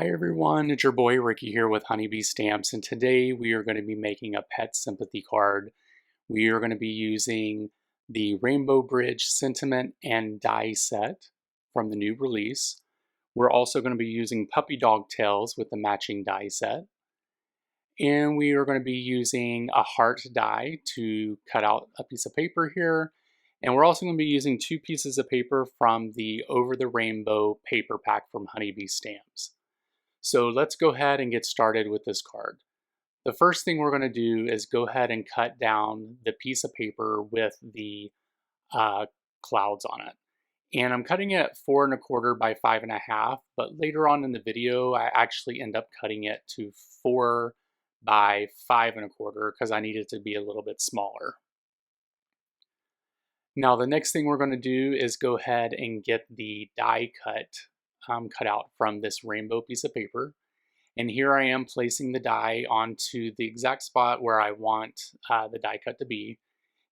Hi everyone, it's your boy Ricky here with Honeybee Stamps, and today we are going to be making a pet sympathy card. We are going to be using the Rainbow Bridge sentiment and die set from the new release. We're also going to be using puppy dog tails with the matching die set. And we are going to be using a heart die to cut out a piece of paper here. And we're also going to be using 2 pieces of paper from the Over the Rainbow paper pack from Honeybee Stamps. So let's go ahead and get started with this card. The first thing we're going to do is go ahead and cut down the piece of paper with the clouds on it. And I'm cutting it at 4 1/4 by 5 1/2, but later on in the video, I actually end up cutting it to 4 by 5 1/4 because I need it to be a little bit smaller. Now the next thing we're going to do is go ahead and get the die cut out from this rainbow piece of paper. And here I am placing the die onto the exact spot where I want the die cut to be.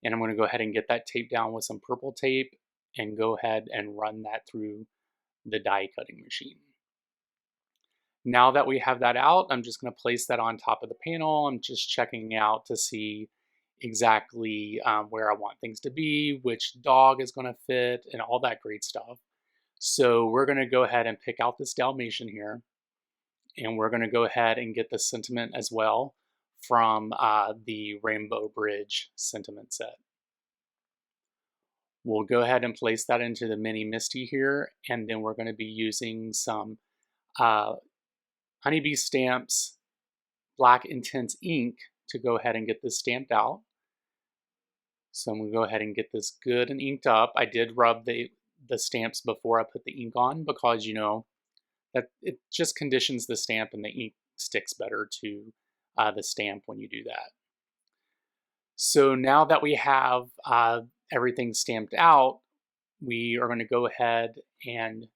And I'm going to go ahead and get that taped down with some purple tape and go ahead and run that through the die cutting machine. Now that we have that out, I'm just going to place that on top of the panel. I'm just checking out to see exactly where I want things to be, which dog is going to fit, and all that great stuff. So we're going to go ahead and pick out this Dalmatian here, and we're going to go ahead and get the sentiment as well from the Rainbow Bridge sentiment set. We'll go ahead and place that into the mini Misty here, and then we're going to be using some Honeybee Stamps Black Intense ink to go ahead and get this stamped out. So I'm going to go ahead and get this good and inked up. I did rub the stamps before I put the ink on because, you know, that it just conditions the stamp and the ink sticks better to the stamp when you do that. So now that we have everything stamped out, we are going to go ahead and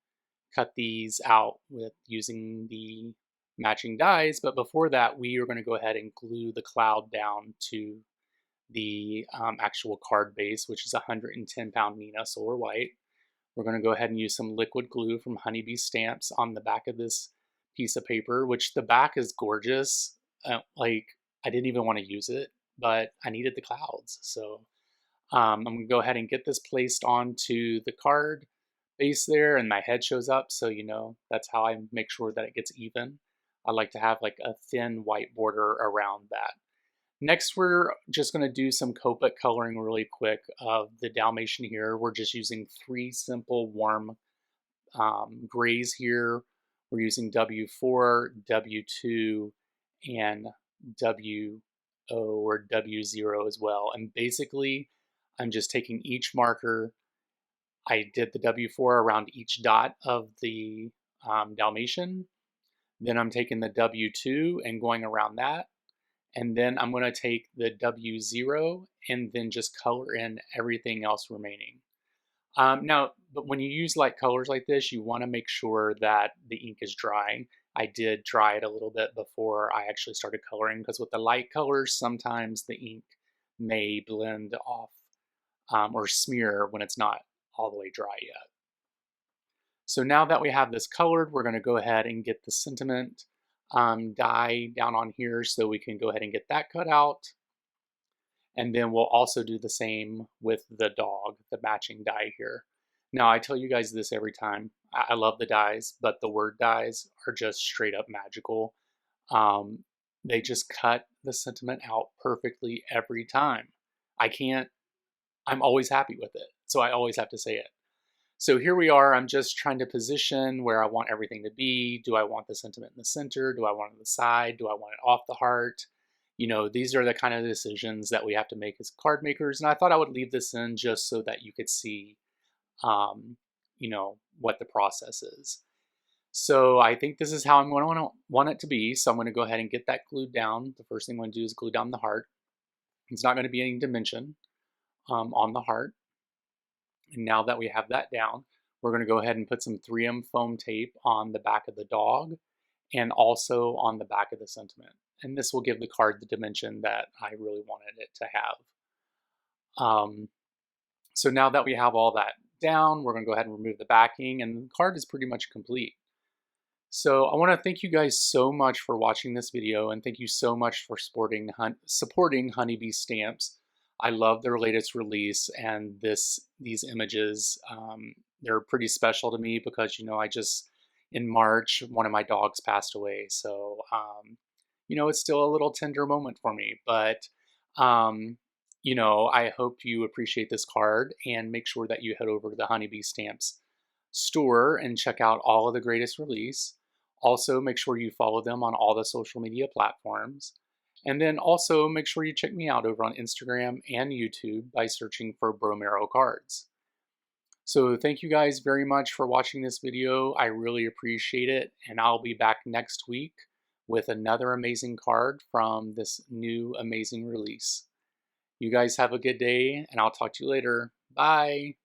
cut these out with using the matching dies. But before that, we are going to go ahead and glue the cloud down to the actual card base, which is 110-pound Neenah Solar White. We're going to go ahead and use some liquid glue from Honeybee Stamps on the back of this piece of paper, which the back is gorgeous. Like, I didn't even want to use it, but I needed the clouds. So I'm going to go ahead and get this placed onto the card base there, and my head shows up. So, you know, that's how I make sure that it gets even. I like to have like a thin white border around that. Next, we're just going to do some Copic coloring really quick of the Dalmatian here. We're just using 3 simple warm grays here. We're using W4, W2, and WO or W0 as well. And basically, I'm just taking each marker. I did the W4 around each dot of the Dalmatian. Then I'm taking the W2 and going around that. And then I'm going to take the W0 and then just color in everything else remaining. Now, but when you use light colors like this, you want to make sure that the ink is dry. I did dry it a little bit before I actually started coloring, because with the light colors, sometimes the ink may blend off or smear when it's not all the way dry yet. So now that we have this colored, we're going to go ahead and get the sentiment die down on here so we can go ahead and get that cut out. And then we'll also do the same with the dog, the matching die here. Now, I tell you guys this every time. I love the dies, but the word dies are just straight up magical. They just cut the sentiment out perfectly every time. I'm always happy with it, so I always have to say it. So here we are. I'm just trying to position where I want everything to be. Do I want the sentiment in the center? Do I want it on the side? Do I want it off the heart? You know, these are the kind of decisions that we have to make as card makers. And I thought I would leave this in just so that you could see, you know, what the process is. So I think this is how I'm going to want it to be. So I'm going to go ahead and get that glued down. The first thing I'm going to do is glue down the heart. It's not going to be any dimension on the heart. And now that we have that down, we're going to go ahead and put some 3M foam tape on the back of the dog and also on the back of the sentiment. And this will give the card the dimension that I really wanted it to have. So now that we have all that down, we're going to go ahead and remove the backing, and the card is pretty much complete. So I want to thank you guys so much for watching this video, and thank you so much for supporting Honeybee Stamps. I love their latest release, and these images, they're pretty special to me because, I just, in March, one of my dogs passed away. So, it's still a little tender moment for me, but, um, I hope you appreciate this card, and make sure that you head over to the Honeybee Stamps store and check out all of the greatest release. Also, make sure you follow them on all the social media platforms. And then also make sure you check me out over on Instagram and YouTube by searching for Bromero Cards. So thank you guys very much for watching this video. I really appreciate it. And I'll be back next week with another amazing card from this new amazing release. You guys have a good day, and I'll talk to you later. Bye.